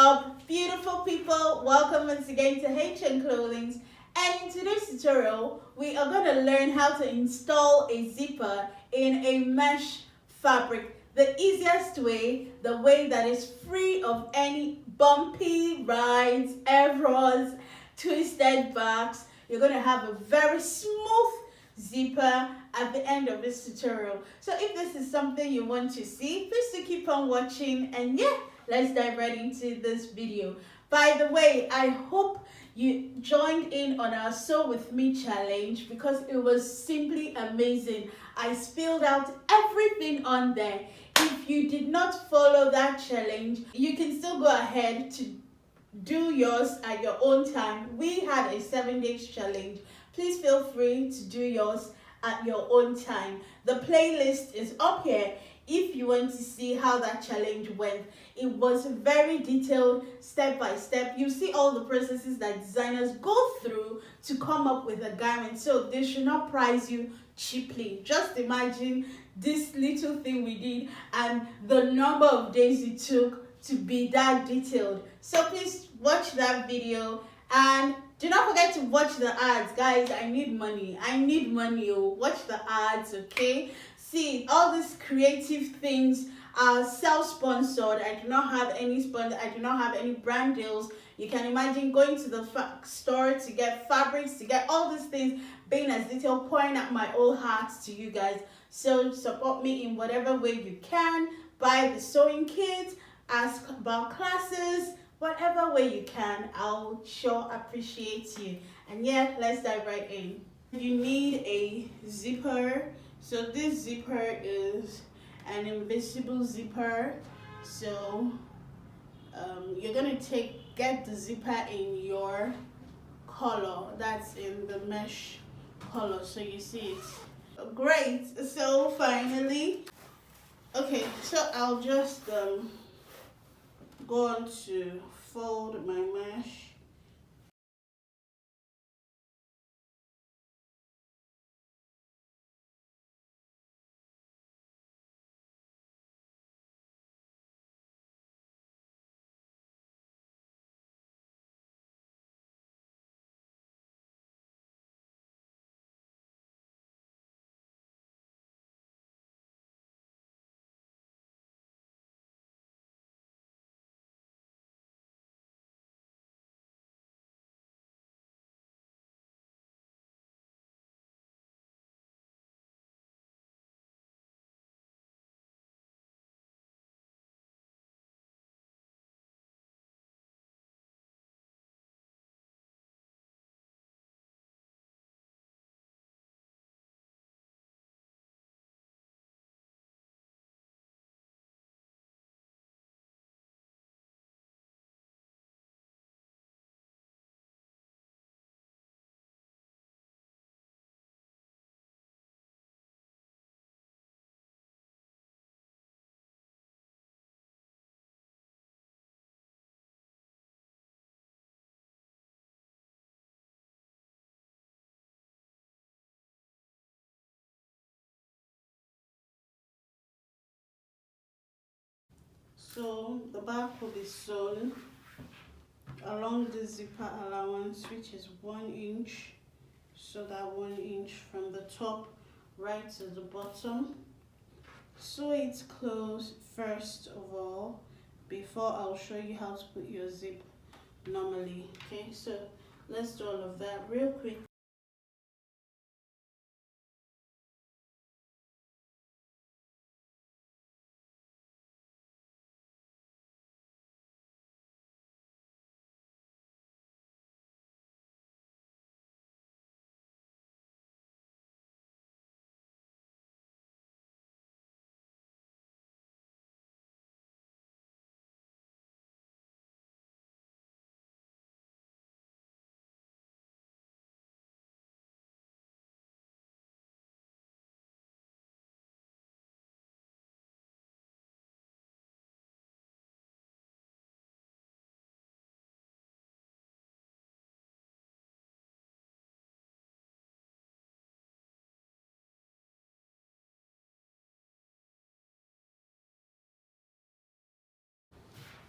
up, beautiful people? Welcome once again to hellohnclothing. And in today's tutorial, we are going to learn how to install a zipper in a mesh fabric. The easiest way, the way that is free of any bumpy rides, errors, twisted backs. You're going to have a very smooth zipper at the end of this tutorial. So if this is something you want to see, please do keep on watching, and yeah, let's dive right into this video. By the way, I hope you joined in on our Sew With Me challenge because it was simply amazing. I spilled out everything on there. If you did not follow that challenge, you can still go ahead to do yours at your own time. We had a 7 days challenge. Please feel free to do yours at your own time. The playlist is up here if you want to see how that challenge went. It was very detailed, step by step. You see all the processes that designers go through to come up with a garment, so they should not price you cheaply. Just imagine this little thing we did and the number of days it took to be that detailed. So please watch that video, and do not forget to watch the ads. Guys, I need money. Oh, watch the ads, okay? See, all these creative things are self-sponsored. I do not have any sponsor. I do not have any brand deals. You can imagine going to the store to get fabrics, to get all these things, being as detailed, pouring out my old heart to you guys. So support me in whatever way you can. Buy the sewing kits, ask about classes, whatever way you can. I'll sure appreciate you. And yeah, let's dive right in. You need a zipper. So this zipper is an invisible zipper. So you're gonna get the zipper in your color. That's in the mesh color. So you see it. Great. So finally, okay. So I'll just go on to fold my mesh. So the back will be sewn along the zipper allowance, which is 1 inch. So that 1 inch from the top right to the bottom. Sew it close first of all before I'll show you how to put your zip normally. Okay, so let's do all of that real quick.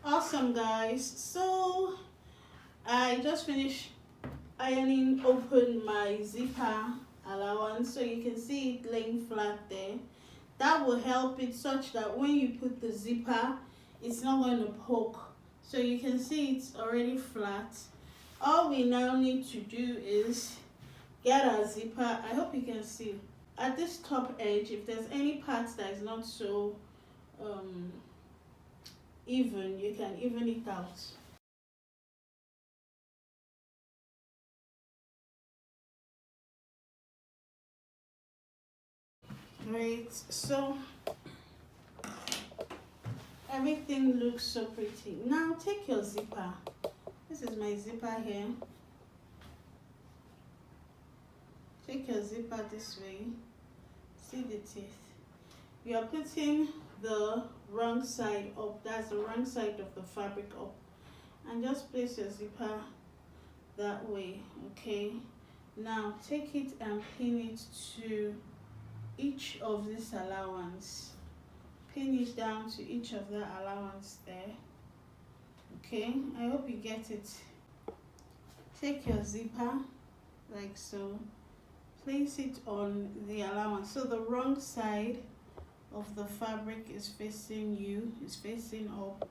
Awesome, guys. So I just finished ironing open my zipper allowance, so you can see it laying flat there. That will help it such that when you put the zipper, it's not going to poke. So you can see it's already flat. All we now need to do is get our zipper. I hope you can see at this top edge, if there's any part that is not so even, you can even it out. Right, so everything looks so pretty. Now take your zipper. This is my zipper here. Take your zipper this way. See the teeth. You are putting the wrong side up. That's the wrong side of the fabric up. And just place your zipper that way, okay? Now take it and pin it to each of this allowance. Pin it down to each of the allowance there. Okay, I hope you get it. Take your zipper like so. Place it on the allowance. So the wrong side of the fabric is facing you, is facing up,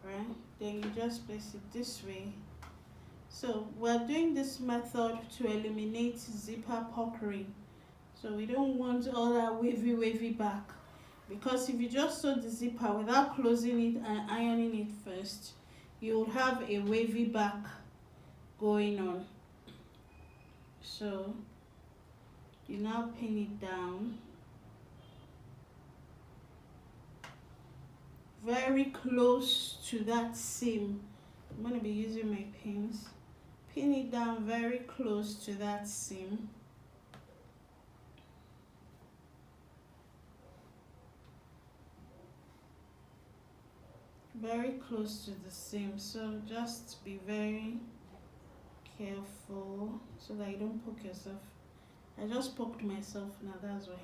right? Then you just place it this way. So we're doing this method to eliminate zipper puckering. So we don't want all that wavy back, because if you just sew the zipper without closing it and ironing it first, you would have a wavy back going on. So you now pin it down very close to that seam. I'm going to be using my pins. Pin it down very close to that seam. Very close to the seam, so just be very careful so that you don't poke yourself. I just poked myself now, that's why.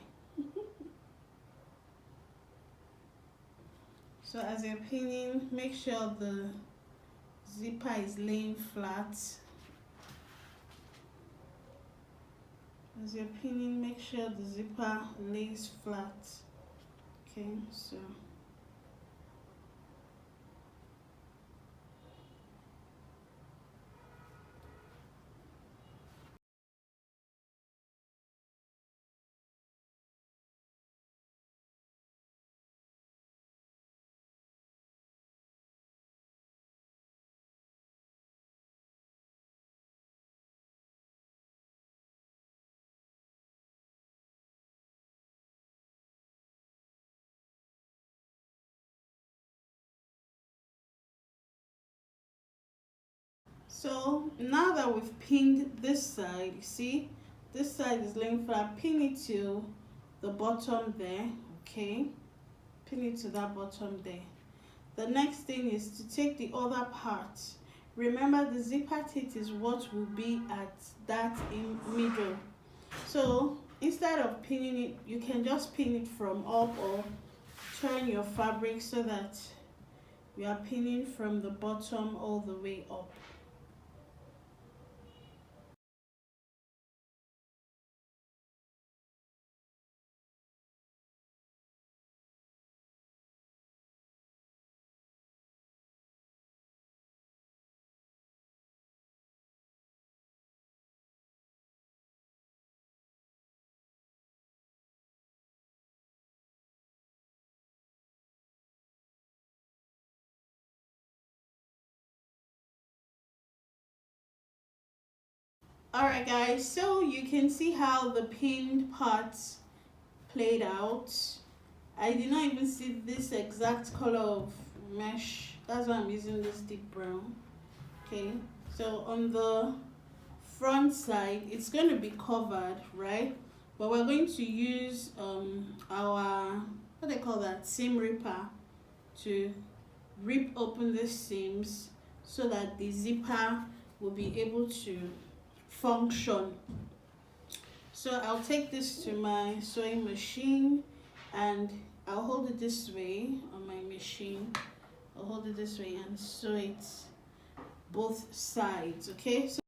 So as you're pinning, make sure the zipper is laying flat. As you're pinning, make sure the zipper lays flat. Okay, so now that we've pinned this side, you see this side is laying flat. Pin it to the bottom there, okay? Pin it to that bottom there. The next thing is to take the other part. Remember, the zipper teeth is what will be at that in middle. So instead of pinning it, you can just pin it from up, or turn your fabric so that you are pinning from the bottom all the way up. Alright guys, so you can see how the pinned parts played out. I did not even see this exact color of mesh. That's why I'm using this deep brown. Okay, so on the front side, it's going to be covered, right? But we're going to use our, what do they call that, seam ripper, to rip open the seams so that the zipper will be able to function. So I'll take this to my sewing machine and I'll hold it this way on my machine. I'll hold it this way and sew it both sides, okay? So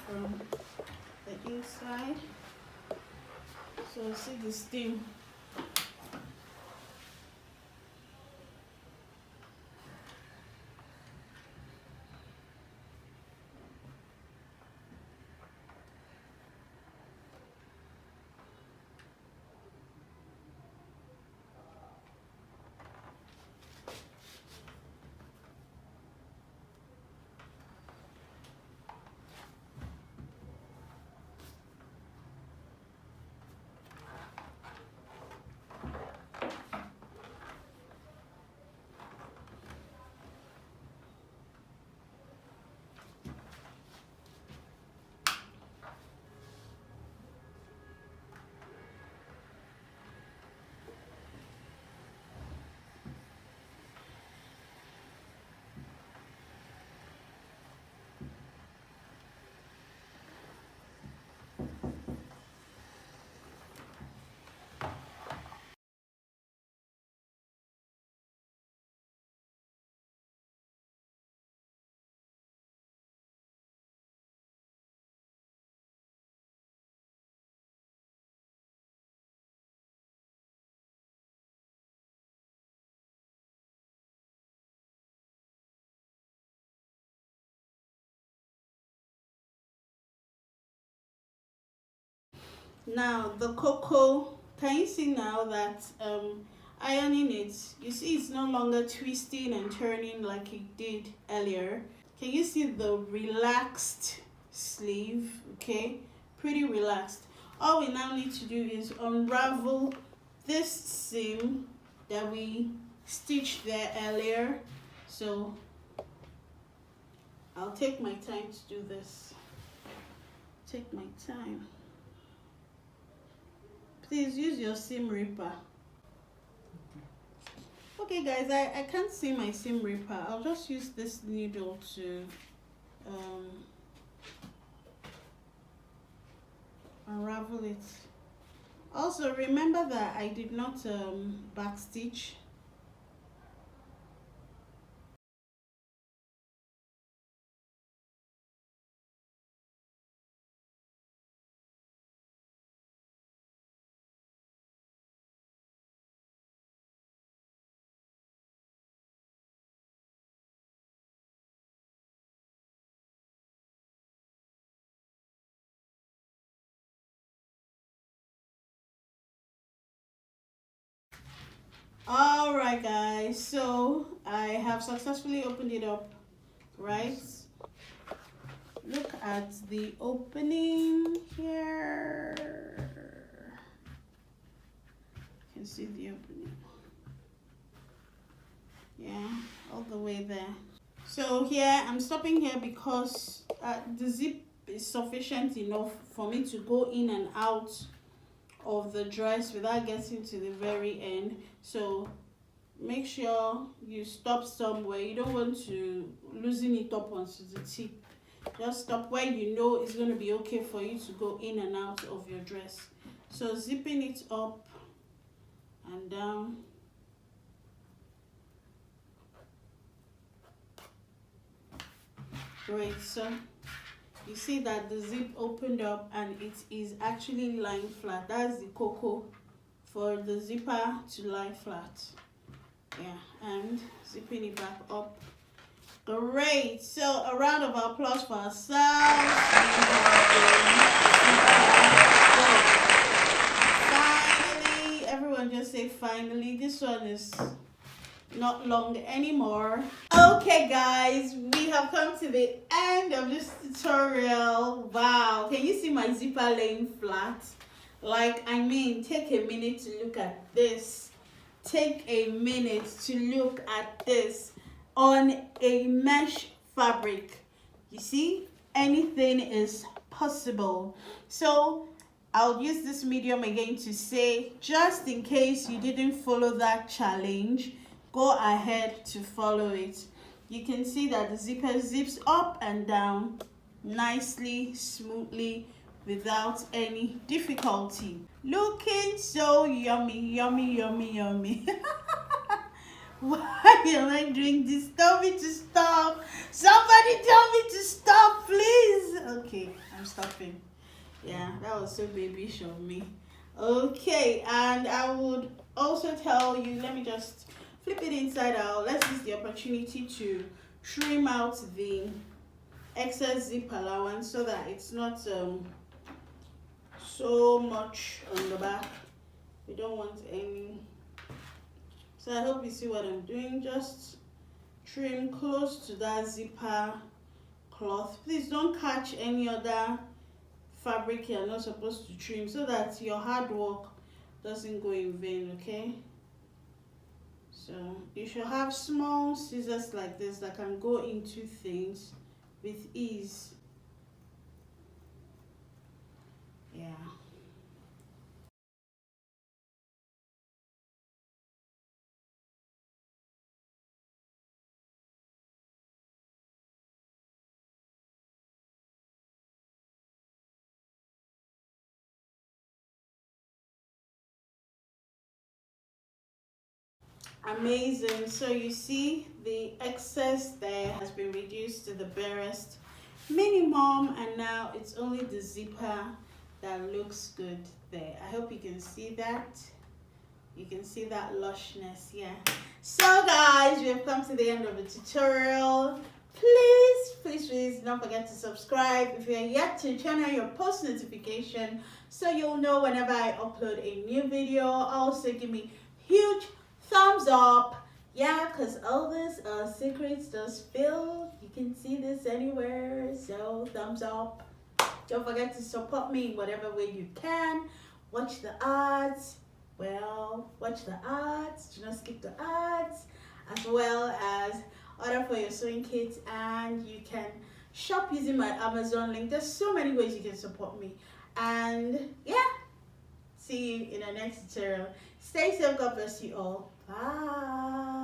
from the inside, so see the steam. Now the cocoa, can you see now that ironing it, you see it's no longer twisting and turning like it did earlier. Can you see the relaxed sleeve? Okay, pretty relaxed. All we now need to do is unravel this seam that we stitched there earlier. So I'll take my time to do this. Take my time. Please use your seam ripper. Okay guys, I can't see my seam ripper. I'll just use this needle to unravel it. Also remember that I did not backstitch. All right guys, so I have successfully opened it up, right? Look at the opening here. You can see the opening. Yeah, all the way there. So here I'm stopping here because the zip is sufficient enough for me to go in and out of the dress without getting to the very end. So make sure you stop somewhere. You don't want to loosen it up onto the tip. Just stop where you know it's going to be okay for you to go in and out of your dress. So zipping it up and down. Great. So you see that the zip opened up and it is actually lying flat. That's the cocoa for the zipper to lie flat. Yeah, and zipping it back up. Great. So a round of applause for ourselves. Finally, everyone just say finally. This one is not long anymore. Okay guys, we have come to the end of this tutorial. Wow, can you see my zipper laying flat? Like, I mean, take a minute to look at this. Take a minute to look at this on a mesh fabric. You see, anything is possible. So I'll use this medium again to say, just in case you didn't follow that challenge, go ahead to follow it. You can see that the zipper zips up and down nicely, smoothly, without any difficulty. Looking so yummy, yummy, yummy, yummy. Why am I doing this? Tell me to stop. Somebody tell me to stop, please. Okay, I'm stopping. Yeah, that was so babyish of me. Okay, and I would also tell you, let me just flip it inside out. Let's use the opportunity to trim out the excess zip allowance so that it's not so much on the back. We don't want any. So I hope you see what I'm doing. Just trim close to that zipper cloth. Please don't catch any other fabric you're not supposed to trim so that your hard work doesn't go in vain, okay? So you should have small scissors like this that can go into things with ease. Yeah. Amazing. So you see the excess there has been reduced to the barest minimum, and now it's only the zipper that looks good there. I hope you can see that. You can see that lushness. Yeah. So guys, we have come to the end of the tutorial. Please don't forget to subscribe. If you're yet to turn on your post notification so you'll know whenever I upload a new video. Also give me huge thumbs up. Yeah, because all this secrets does fill. You can see this anywhere. So thumbs up. Don't forget to support me in whatever way you can. Watch the ads. Well, watch the ads. Do not skip the ads. As well as order for your sewing kits, and you can shop using my Amazon link. There's so many ways you can support me. And yeah, see you in the next tutorial. Stay safe. God bless you all. Bye.